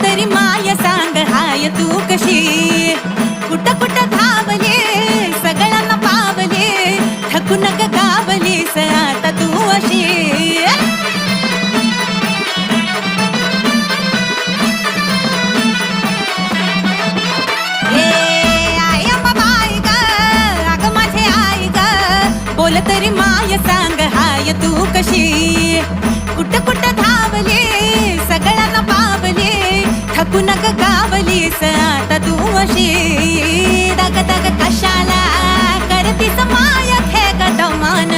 तरी माय सांग हाय तू कशी कुठं कुठं धावले सगळ्यांना पावले थकून ग गावलीस आता तू अशी बोल तरी माय सांग हाय तू कशी कुठं कुठं धावले सगळ्यांना पावले थकून ग गावलीस आता तू अशी दग दग कशाला करतीस माय थे ग दमान